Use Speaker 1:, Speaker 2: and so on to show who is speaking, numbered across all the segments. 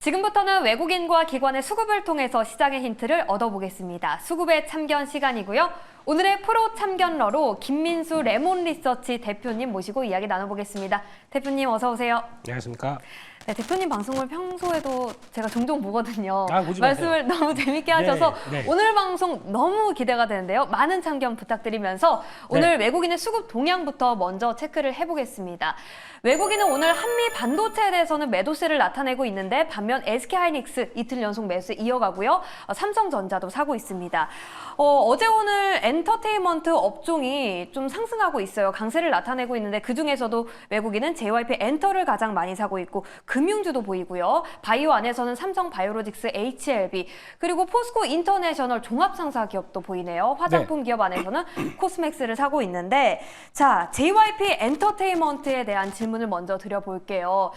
Speaker 1: 지금부터는 외국인과 기관의 수급을 통해서 시장의 힌트를 얻어보겠습니다. 수급의 참견 시간이고요. 오늘의 프로 참견러로 김민수 레몬 리서치 대표님 모시고 이야기 나눠보겠습니다. 대표님 어서 오세요.
Speaker 2: 안녕하십니까.
Speaker 1: 네, 대표님 방송을 평소에도 제가 종종 보거든요.
Speaker 2: 보지
Speaker 1: 말씀을
Speaker 2: 마세요.
Speaker 1: 너무 재밌게 하셔서
Speaker 2: 네.
Speaker 1: 오늘 방송 너무 기대가 되는데요. 많은 참견 부탁드리면서 오늘 외국인의 수급 동향부터 먼저 체크를 해보겠습니다. 외국인은 오늘 한미 반도체에 대해서는 매도세를 나타내고 있는데 반면 SK하이닉스 이틀 연속 매수세 이어가고요. 삼성전자도 사고 있습니다. 어제 오늘 엔터테인먼트 업종이 좀 상승하고 있어요. 강세를 나타내고 있는데 그중에서도 외국인은 JYP 엔터를 가장 많이 사고 있고 금융주도 보이고요. 바이오 안에서는 삼성 바이오로직스, HLB 그리고 포스코 인터내셔널 종합상사 기업도 보이네요. 화장품 기업 안에서는 코스맥스를 사고 있는데 자, JYP 엔터테인먼트에 대한 질문을 먼저 드려볼게요.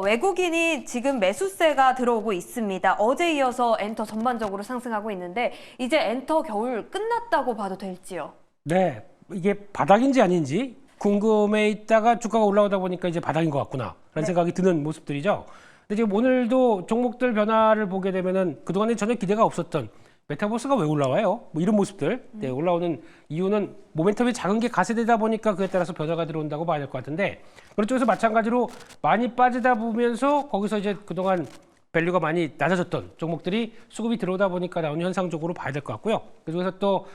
Speaker 1: 외국인이 지금 매수세가 들어오고 있습니다. 어제 이어서 엔터 전반적으로 상승하고 있는데 이제 엔터 겨울 끝났다고 봐도 될지요?
Speaker 2: 네, 이게 바닥인지 아닌지 궁금해 있다가 주가가 올라오다 보니까 이제 바닥인 것 같구나 라는 생각이 드는 모습들이죠. 근데 지금 오늘도 종목들 변화를 보게 되면은 그동안에 전혀 기대가 없었던 메타버스가 왜 올라와요? 뭐 이런 모습들 올라오는 이유는 모멘텀이 작은 게 가세되다 보니까 그에 따라서 변화가 들어온다고 봐야 될 것 같은데 그런 쪽에서 마찬가지로 많이 빠지다 보면서 거기서 이제 그동안 밸류가 많이 낮아졌던 종목들이 수급이 들어오다 보니까 나오는 현상적으로 봐야 될 것 같고요. 그중에서 또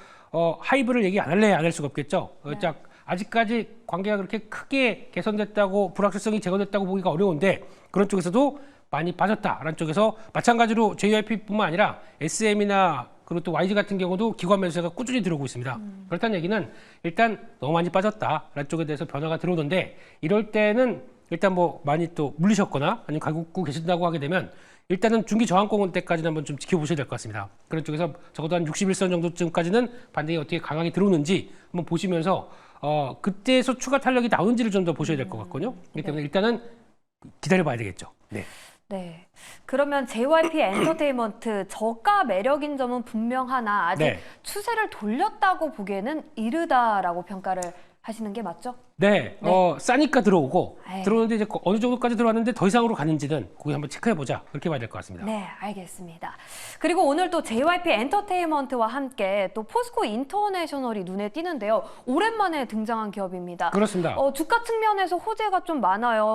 Speaker 2: 하이브를 얘기 안 할 수가 없겠죠. 아직까지 관계가 그렇게 크게 개선됐다고 불확실성이 제거됐다고 보기가 어려운데 그런 쪽에서도 많이 빠졌다라는 쪽에서 마찬가지로 JYP뿐만 아니라 SM이나 그리고 또 YG 같은 경우도 기관 매수세가 꾸준히 들어오고 있습니다. 그렇다는 얘기는 일단 너무 많이 빠졌다라는 쪽에 대해서 변화가 들어오는데 이럴 때는 일단 뭐 많이 또 물리셨거나 아니면 가고 계신다고 하게 되면 일단은 중기 저항권 때까지는 한번 좀 지켜보셔야 될 것 같습니다. 그런 쪽에서 적어도 한 61선 정도쯤까지는 반등이 어떻게 강하게 들어오는지 한번 보시면서 그때에서 추가 탄력이 나오는지를 좀 더 보셔야 될 것 같거든요. 그렇기 때문에 일단은 기다려봐야 되겠죠.
Speaker 1: 네. 그러면 JYP 엔터테인먼트 저가 매력인 점은 분명하나 아직 추세를 돌렸다고 보기에는 이르다라고 평가를 하시는 게 맞죠?
Speaker 2: 네. 싸니까 들어오고
Speaker 1: 에이.
Speaker 2: 들어오는데 이제 어느 정도까지 들어왔는데 더 이상으로 가는지는 거기 한번 체크해보자. 그렇게 봐야 될 것 같습니다.
Speaker 1: 네, 알겠습니다. 그리고 오늘 또 JYP 엔터테인먼트와 함께 또 포스코 인터내셔널이 눈에 띄는데요. 오랜만에 등장한 기업입니다.
Speaker 2: 그렇습니다.
Speaker 1: 주가 측면에서 호재가 좀 많아요.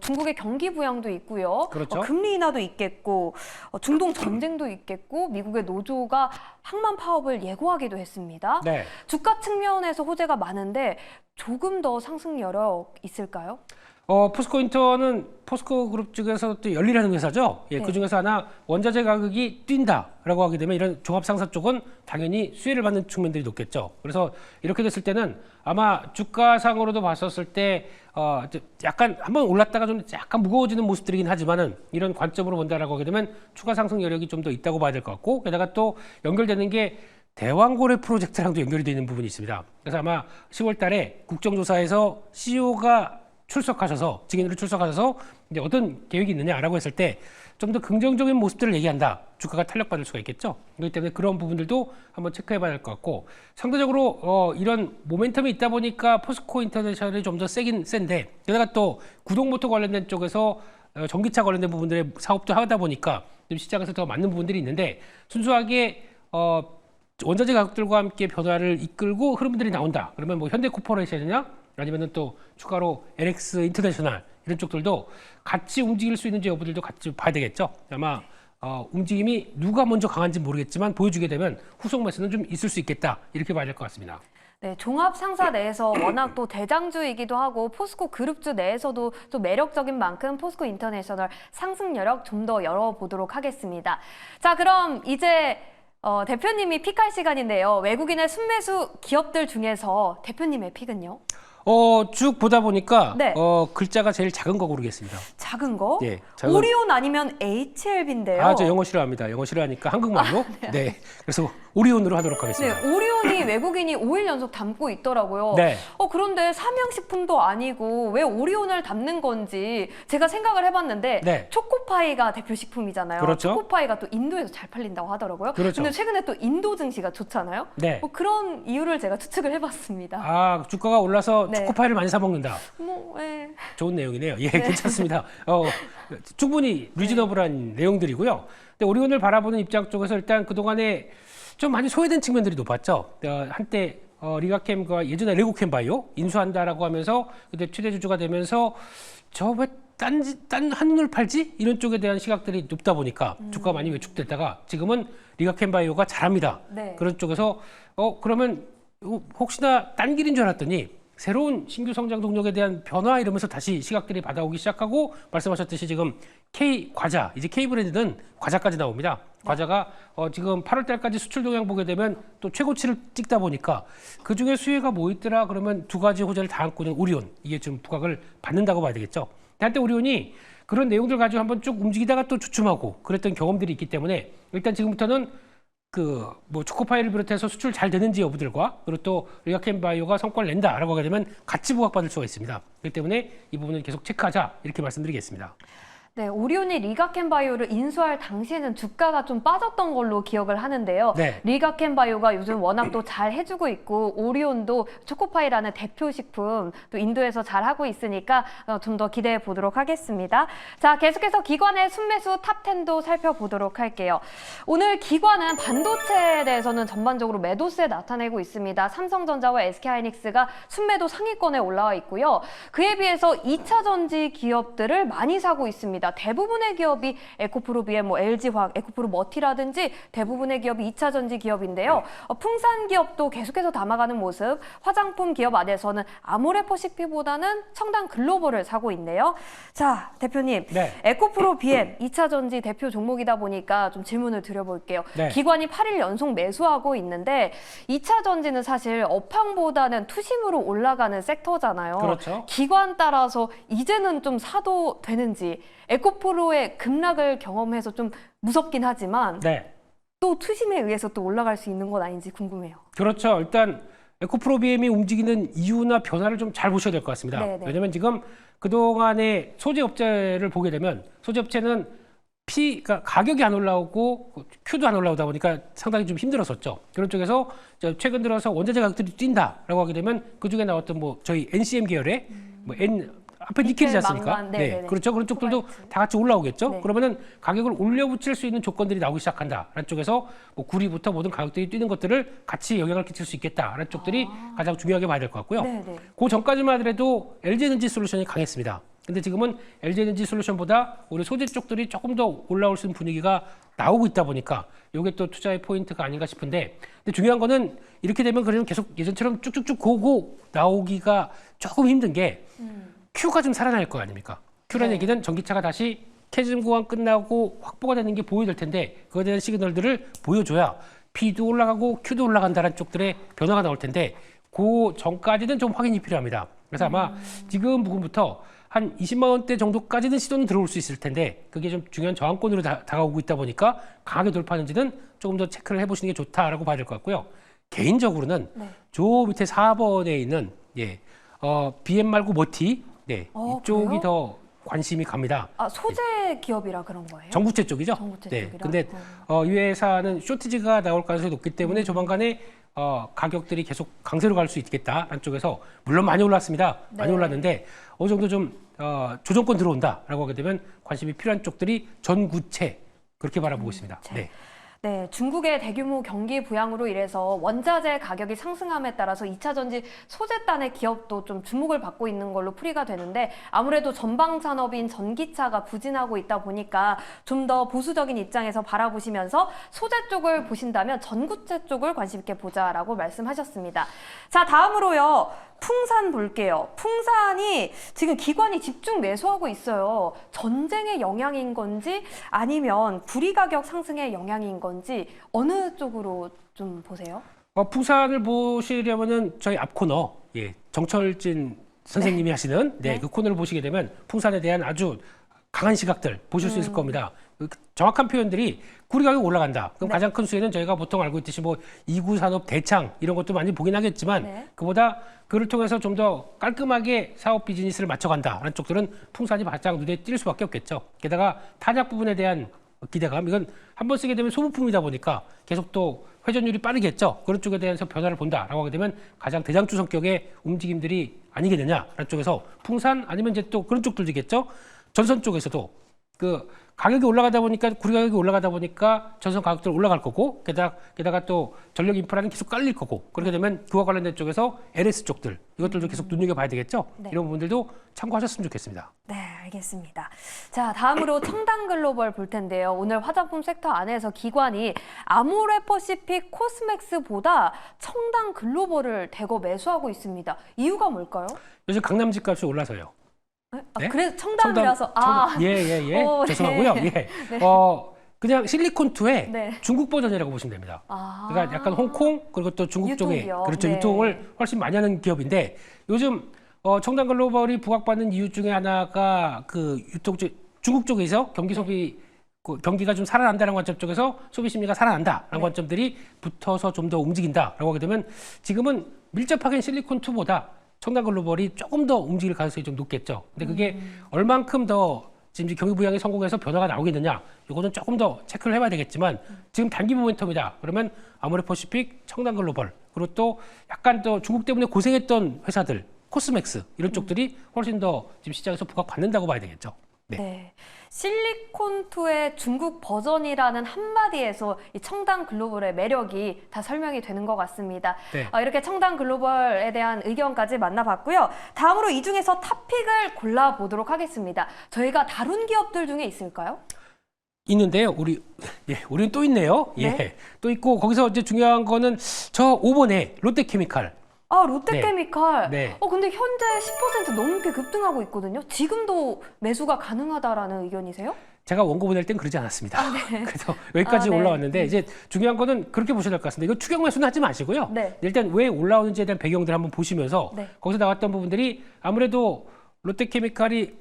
Speaker 1: 중국의 경기 부양도 있고요.
Speaker 2: 그렇죠.
Speaker 1: 금리 인하도 있겠고, 중동 전쟁도 있겠고, 미국의 노조가 항만 파업을 예고하기도 했습니다.
Speaker 2: 네.
Speaker 1: 주가 측면에서 호재가 많은데 조금 더 상승 여력 있을까요?
Speaker 2: 포스코 인터는 포스코 그룹 쪽에서 또 열일하는 회사죠. 그 중에서 하나 원자재 가격이 뛴다라고 하게 되면 이런 종합상사 쪽은 당연히 수혜를 받는 측면들이 높겠죠. 그래서 이렇게 됐을 때는 아마 주가상으로도 봤었을 때 약간 한번 올랐다가 좀 약간 무거워지는 모습들이긴 하지만은 이런 관점으로 본다라고 하게 되면 추가 상승 여력이 좀 더 있다고 봐야 될 것 같고 게다가 또 연결되는 게 대왕고래 프로젝트랑도 연결이 되어 있는 부분이 있습니다. 그래서 아마 10월 달에 국정조사에서 CEO가 출석하셔서 증인으로 출석하셔서 이제 어떤 계획이 있느냐라고 했을 때 좀 더 긍정적인 모습들을 얘기한다. 주가가 탄력받을 수가 있겠죠. 그렇기 때문에 그런 부분들도 한번 체크해봐야 될 것 같고 상대적으로 이런 모멘텀이 있다 보니까 포스코 인터내셔널이 좀 더 세긴 센데 게다가 또 구동모터 관련된 쪽에서 전기차 관련된 부분들의 사업도 하다 보니까 좀 시장에서 더 맞는 부분들이 있는데 순수하게 원자재 가격들과 함께 변화를 이끌고 흐름들이 나온다. 그러면 뭐 현대코퍼레이션이냐 아니면은 또 추가로 LX 인터내셔널 이런 쪽들도 같이 움직일 수 있는지 여부들도 같이 봐야 되겠죠. 아마 움직임이 누가 먼저 강한지 모르겠지만 보여주게 되면 후속 매수는 좀 있을 수 있겠다. 이렇게 봐야 될 것 같습니다.
Speaker 1: 네, 종합 상사 내에서 워낙 또 대장주이기도 하고 포스코 그룹주 내에서도 또 매력적인 만큼 포스코 인터내셔널 상승 여력 좀 더 열어보도록 하겠습니다. 자, 그럼 이제 대표님이 픽할 시간인데요. 외국인의 순매수 기업들 중에서 대표님의 픽은요?
Speaker 2: 쭉 보다 보니까
Speaker 1: 네.
Speaker 2: 글자가 제일 작은 거 고르겠습니다.
Speaker 1: 작은 거?
Speaker 2: 예, 작은...
Speaker 1: 오리온 아니면 HLB인데요.
Speaker 2: 저 영어 싫어합니다. 영어 싫어하니까 한국말로. 네. 그래서 오리온으로 하도록 하겠습니다.
Speaker 1: 네, 오리온이 외국인이 5일 연속 담고 있더라고요.
Speaker 2: 네.
Speaker 1: 그런데 삼양식품도 아니고 왜 오리온을 담는 건지 제가 생각을 해봤는데
Speaker 2: 네.
Speaker 1: 초코 초코파이가 대표 식품이잖아요.
Speaker 2: 그렇죠.
Speaker 1: 초코파이가 또 인도에서 잘 팔린다고 하더라고요.
Speaker 2: 그렇죠.
Speaker 1: 근데 최근에 또 인도 증시가 좋잖아요.
Speaker 2: 네.
Speaker 1: 뭐 그런 이유를 제가 추측을 해봤습니다.
Speaker 2: 아, 주가가 올라서
Speaker 1: 네.
Speaker 2: 초코파이를 많이 사 먹는다.
Speaker 1: 뭐, 예.
Speaker 2: 좋은 내용이네요. 예, 괜찮습니다. 충분히 리즈너블한 내용들이고요. 근데 오리온을 바라보는 입장 쪽에서 일단 그동안에 좀 많이 소외된 측면들이 높았죠. 한때 리가캠과 예전에 레고캠바이오 인수한다라고 하면서 그때 최대 주주가 되면서 저 왜 딴 한눈을 팔지? 이런 쪽에 대한 시각들이 높다 보니까 주가가 많이 위축됐다가 지금은 리가캠바이오가 잘합니다.
Speaker 1: 네.
Speaker 2: 그런 쪽에서 그러면 혹시나 딴 길인 줄 알았더니 새로운 신규 성장 동력에 대한 변화 이러면서 다시 시각들이 받아오기 시작하고 말씀하셨듯이 지금 K 과자, 이제 K 브랜드는 과자까지 나옵니다. 과자가 지금 8월 달까지 수출 동향 보게 되면 또 최고치를 찍다 보니까 그 중에 수혜가 뭐 있더라 그러면 두 가지 호재를 다 안고 있는 오리온, 이게 좀 부각을 받는다고 봐야 되겠죠. 한때 오리온이 그런 내용들 가지고 한번 쭉 움직이다가 또 주춤하고 그랬던 경험들이 있기 때문에 일단 지금부터는 뭐 초코파이를 비롯해서 수출 잘 되는지 여부들과 그리고 또 리가캠바이오가 성과를 낸다라고 하게 되면 같이 부각받을 수가 있습니다. 그렇기 때문에 이 부분은 계속 체크하자 이렇게 말씀드리겠습니다.
Speaker 1: 네, 오리온이 리가캠바이오를 인수할 당시에는 주가가 좀 빠졌던 걸로 기억을 하는데요.
Speaker 2: 네.
Speaker 1: 리가캠바이오가 요즘 워낙 또 잘 해주고 있고 오리온도 초코파이라는 대표 식품 또 인도에서 잘 하고 있으니까 좀 더 기대해 보도록 하겠습니다. 자, 계속해서 기관의 순매수 탑10도 살펴보도록 할게요. 오늘 기관은 반도체에 대해서는 전반적으로 매도세 나타내고 있습니다. 삼성전자와 SK하이닉스가 순매도 상위권에 올라와 있고요. 그에 비해서 2차 전지 기업들을 많이 사고 있습니다. 대부분의 기업이 에코프로비엠, LG화학, 에코프로머티라든지 대부분의 기업이 2차 전지 기업인데요. 풍산 기업도 계속해서 담아가는 모습, 화장품 기업 안에서는 아모레퍼시픽보다는 청담 글로벌을 사고 있네요. 자, 대표님,
Speaker 2: 네.
Speaker 1: 에코프로비엠 2차 전지 대표 종목이다 보니까 좀 질문을 드려볼게요.
Speaker 2: 네.
Speaker 1: 기관이 8일 연속 매수하고 있는데 2차 전지는 사실 업황보다는 투심으로 올라가는 섹터잖아요.
Speaker 2: 그렇죠.
Speaker 1: 기관 따라서 이제는 좀 사도 되는지, 에코프로의 급락을 경험해서 좀 무섭긴 하지만
Speaker 2: 네.
Speaker 1: 또 투심에 의해서 또 올라갈 수 있는 건 아닌지 궁금해요.
Speaker 2: 그렇죠. 일단 에코프로비엠이 움직이는 이유나 변화를 좀 잘 보셔야 될 것 같습니다.
Speaker 1: 네네.
Speaker 2: 왜냐하면 지금 그동안의 소재업체를 보게 되면 소재업체는 그러니까 가격이 안 올라오고 Q도 안 올라오다 보니까 상당히 좀 힘들었었죠. 그런 쪽에서 최근 들어서 원자재 가격들이 뛴다라고 하게 되면 그 중에 나왔던 뭐 저희 NCM 계열의 앞에 니켈이지 않습니까?
Speaker 1: 망간, 네네네.
Speaker 2: 그렇죠. 그런 쪽들도
Speaker 1: 코발트.
Speaker 2: 다 같이 올라오겠죠.
Speaker 1: 네.
Speaker 2: 그러면은 가격을 올려붙일 수 있는 조건들이 나오기 시작한다라는 쪽에서 뭐 구리부터 모든 가격들이 뛰는 것들을 같이 영향을 끼칠 수 있겠다라는 쪽들이 가장 중요하게 봐야 될 것 같고요.
Speaker 1: 네네.
Speaker 2: 그 전까지만 하더라도 LG에너지 솔루션이 강했습니다. 근데 지금은 LG에너지 솔루션보다 우리 소재 쪽들이 조금 더 올라올 수 있는 분위기가 나오고 있다 보니까 이게 또 투자의 포인트가 아닌가 싶은데, 근데 중요한 거는 이렇게 되면 그러면 계속 예전처럼 쭉쭉쭉 고고 나오기가 조금 힘든 게 Q가 좀 살아날 거 아닙니까? Q라는
Speaker 1: 네.
Speaker 2: 얘기는 전기차가 다시 캐즘 구간 끝나고 확보가 되는 게 보여줄 텐데 그거에 대한 시그널들을 보여줘야 P도 올라가고 Q도 올라간다는 쪽들의 변화가 나올 텐데 그 전까지는 좀 확인이 필요합니다. 그래서 아마 지금 부분부터 한 20만 원대 정도까지는 시도는 들어올 수 있을 텐데 그게 좀 중요한 저항권으로 다가오고 있다 보니까 강하게 돌파하는지는 조금 더 체크를 해보시는 게 좋다라고 봐야 될 것 같고요. 개인적으로는
Speaker 1: 네.
Speaker 2: 저 밑에 4번에 있는 BM 말고 머티 이쪽이
Speaker 1: 그래요?
Speaker 2: 더 관심이 갑니다.
Speaker 1: 아, 소재 기업이라 그런 거예요?
Speaker 2: 전구체 쪽이죠.
Speaker 1: 전구체
Speaker 2: 네.
Speaker 1: 쪽이라?
Speaker 2: 근데 이 회사는 쇼티지가 나올 가능성이 높기 때문에 조만간에 가격들이 계속 강세로 갈 수 있겠다라는 쪽에서 물론 많이 올랐습니다. 많이
Speaker 1: 네.
Speaker 2: 올랐는데 어느 정도 좀 조정권 들어온다라고 하게 되면 관심이 필요한 쪽들이 전구체 그렇게 바라보고 있습니다. 네.
Speaker 1: 네, 중국의 대규모 경기 부양으로 인해서 원자재 가격이 상승함에 따라서 2차 전지 소재단의 기업도 좀 주목을 받고 있는 걸로 풀이가 되는데 아무래도 전방 산업인 전기차가 부진하고 있다 보니까 좀 더 보수적인 입장에서 바라보시면서 소재 쪽을 보신다면 전구체 쪽을 관심 있게 보자라고 말씀하셨습니다. 자, 다음으로요. 풍산 볼게요. 풍산이 지금 기관이 집중 매수하고 있어요. 전쟁의 영향인 건지 아니면 구리 가격 상승의 영향인 건지 어느 쪽으로 좀 보세요?
Speaker 2: 풍산을 보시려면은 저희 앞 코너 정철진 선생님이 하시는 그 코너를 보시게 되면 풍산에 대한 아주 강한 시각들 보실 수 있을 겁니다. 정확한 표현들이 구리 가격이 올라간다. 그럼
Speaker 1: 네.
Speaker 2: 가장 큰 수혜는 저희가 보통 알고 있듯이 뭐 2구 산업 대창 이런 것도 많이 보긴 하겠지만
Speaker 1: 네.
Speaker 2: 그보다 그를 통해서 좀 더 깔끔하게 사업 비즈니스를 맞춰간다라는 쪽들은 풍산이 바짝 눈에 띌 수밖에 없겠죠. 게다가 탄약 부분에 대한 기대감, 이건 한 번 쓰게 되면 소모품이다 보니까 계속 또 회전율이 빠르겠죠. 그런 쪽에 대해서 변화를 본다라고 하게 되면 가장 대장주 성격의 움직임들이 아니겠느냐라는 쪽에서 풍산 아니면 이제 또 그런 쪽들이겠죠. 전선 쪽에서도 그 가격이 올라가다 보니까 구리 가격이 올라가다 보니까 전선 가격도 올라갈 거고 게다가 또 전력 인프라는 계속 깔릴 거고 그렇게 되면 그와 관련된 쪽에서 LS 쪽들 이것들도 계속 눈여겨봐야 되겠죠.
Speaker 1: 네.
Speaker 2: 이런 부분들도 참고하셨으면 좋겠습니다.
Speaker 1: 네, 알겠습니다. 자, 다음으로 청담 글로벌 볼 텐데요. 오늘 화장품 섹터 안에서 기관이 아모레퍼시픽 코스맥스보다 청담 글로벌을 대거 매수하고 있습니다. 이유가 뭘까요?
Speaker 2: 요즘 강남 집값이 올라서요. 네?
Speaker 1: 그래서 청담이라서
Speaker 2: 예예예.
Speaker 1: 오, 네.
Speaker 2: 죄송하고요. 예.
Speaker 1: 네.
Speaker 2: 그냥 실리콘2의
Speaker 1: 네.
Speaker 2: 중국 버전이라고 보시면 됩니다. 그러니까 약간 홍콩 그리고 또 중국 쪽에
Speaker 1: 유통기업.
Speaker 2: 그렇죠.
Speaker 1: 네.
Speaker 2: 유통을 훨씬 많이 하는 기업인데 요즘 청담 글로벌이 부각받는 이유 중에 하나가 그 유통 쪽 중국 쪽에서 경기 소비 그 경기가 좀 살아난다는 관점 쪽에서 소비 심리가 살아난다라는
Speaker 1: 네.
Speaker 2: 관점들이 붙어서 좀 더 움직인다라고 하게 되면 지금은 밀접하게 실리콘2보다 청담 글로벌이 조금 더 움직일 가능성이 좀 높겠죠. 근데 그게 얼만큼 더 지금 경기 부양이 성공해서 변화가 나오겠느냐, 이거는 조금 더 체크를 해봐야 되겠지만 지금 단기 모멘텀이다. 그러면 아모레퍼시픽, 청담 글로벌, 그리고 또 약간 더 중국 때문에 고생했던 회사들, 코스맥스 이런 쪽들이 훨씬 더 지금 시장에서 부각받는다고 봐야 되겠죠. 네.
Speaker 1: 네. 실리콘2의 중국 버전이라는 한마디에서 이 청담 글로벌의 매력이 다 설명이 되는 것 같습니다.
Speaker 2: 네.
Speaker 1: 이렇게 청담 글로벌에 대한 의견까지 만나봤고요. 다음으로 이 중에서 탑픽을 골라보도록 하겠습니다. 저희가 다룬 기업들 중에 있을까요?
Speaker 2: 있는데요. 우리는 또 있네요.
Speaker 1: 네.
Speaker 2: 예. 또 있고 거기서 이제 중요한 거는 저 5번에 롯데케미칼.
Speaker 1: 롯데케미칼.
Speaker 2: 네.
Speaker 1: 근데 현재 10% 넘게 급등하고 있거든요. 지금도 매수가 가능하다라는 의견이세요?
Speaker 2: 제가 원고 보낼 땐 그러지 않았습니다. 그래서 여기까지
Speaker 1: 네.
Speaker 2: 올라왔는데 이제 중요한 거는 그렇게 보셔야 될 것 같습니다. 이거 추격 매수는 하지 마시고요.
Speaker 1: 네.
Speaker 2: 일단 왜 올라오는지에 대한 배경들 한번 보시면서
Speaker 1: 네.
Speaker 2: 거기서 나왔던 부분들이 아무래도 롯데케미칼이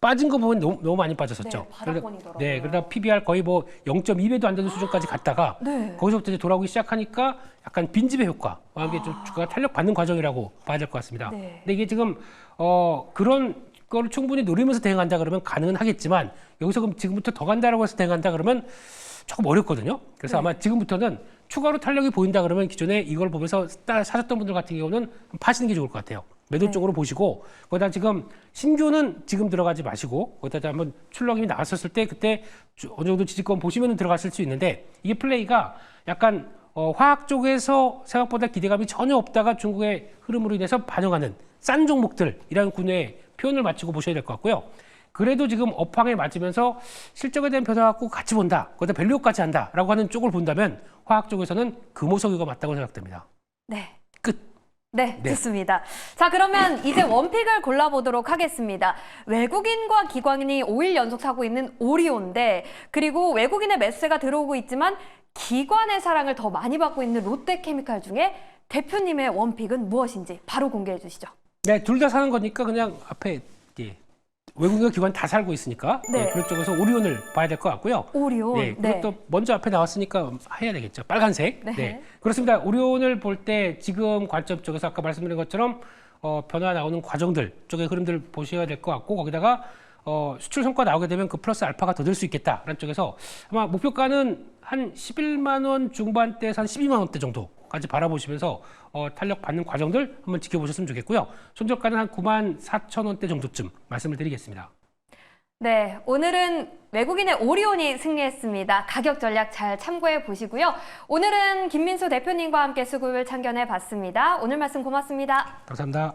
Speaker 2: 빠진 거 보면 너무 많이 빠졌었죠.
Speaker 1: 네, 바닥권이더라고요.
Speaker 2: 네, 그러다 PBR 거의 뭐 0.2배도 안 되는 수준까지 갔다가
Speaker 1: 네.
Speaker 2: 거기서부터 이제 돌아오기 시작하니까 약간 빈집의 효과와 함께 좀 주가가 탄력 받는 과정이라고 봐야 될 것 같습니다.
Speaker 1: 네.
Speaker 2: 근데 이게 지금 그런 거를 충분히 노리면서 대응한다 그러면 가능은 하겠지만 여기서 그럼 지금부터 더 간다라고 해서 대응한다 그러면 조금 어렵거든요. 그래서
Speaker 1: 네.
Speaker 2: 아마 지금부터는 추가로 탄력이 보인다 그러면 기존에 이걸 보면서 사셨던 분들 같은 경우는 파시는 게 좋을 것 같아요. 매도
Speaker 1: 네.
Speaker 2: 쪽으로 보시고 거기다 지금 신규는 지금 들어가지 마시고 거기다 한번 출렁임이 나왔었을 때 그때 어느 정도 지지권 보시면 들어갔을 수 있는데 이게 플레이가 약간 화학 쪽에서 생각보다 기대감이 전혀 없다가 중국의 흐름으로 인해서 반영하는 싼 종목들이라는 군의 표현을 맞추고 보셔야 될 것 같고요. 그래도 지금 업황에 맞으면서 실적에 대한 변화 갖고 같이 본다. 거기다 밸류까지 한다라고 하는 쪽을 본다면 화학 쪽에서는 금호석유가 맞다고 생각됩니다.
Speaker 1: 네.
Speaker 2: 끝.
Speaker 1: 네,
Speaker 2: 네.
Speaker 1: 좋습니다. 자, 그러면 이제 원픽을 골라보도록 하겠습니다. 외국인과 기관이 5일 연속 사고 있는 오리온데 그리고 외국인의 매수세가 들어오고 있지만 기관의 사랑을 더 많이 받고 있는 롯데케미칼 중에 대표님의 원픽은 무엇인지 바로 공개해 주시죠.
Speaker 2: 네, 둘 다 사는 거니까 그냥 앞에 외국인과 기관 다 살고 있으니까
Speaker 1: 네.
Speaker 2: 그런 쪽에서 오리온을 봐야 될 것 같고요.
Speaker 1: 오리온.
Speaker 2: 네, 그리고 또 먼저 앞에 나왔으니까 해야 되겠죠. 빨간색.
Speaker 1: 네.
Speaker 2: 그렇습니다. 오리온을 볼 때 지금 관점 쪽에서 아까 말씀드린 것처럼 변화 나오는 과정들 쪽의 흐름들 보셔야 될 것 같고 거기다가 수출 성과 나오게 되면 그 플러스 알파가 더 될 수 있겠다라는 쪽에서 아마 목표가는 한 11만 원 중반대에서 한 12만 원대 정도까지 바라보시면서 탄력 받는 과정들 한번 지켜보셨으면 좋겠고요. 손절가는 한 9만 4천 원대 정도쯤 말씀을 드리겠습니다.
Speaker 1: 네, 오늘은 외국인의 오리온이 승리했습니다. 가격 전략 잘 참고해 보시고요. 오늘은 김민수 대표님과 함께 수급을 참견해 봤습니다. 오늘 말씀 고맙습니다.
Speaker 2: 감사합니다.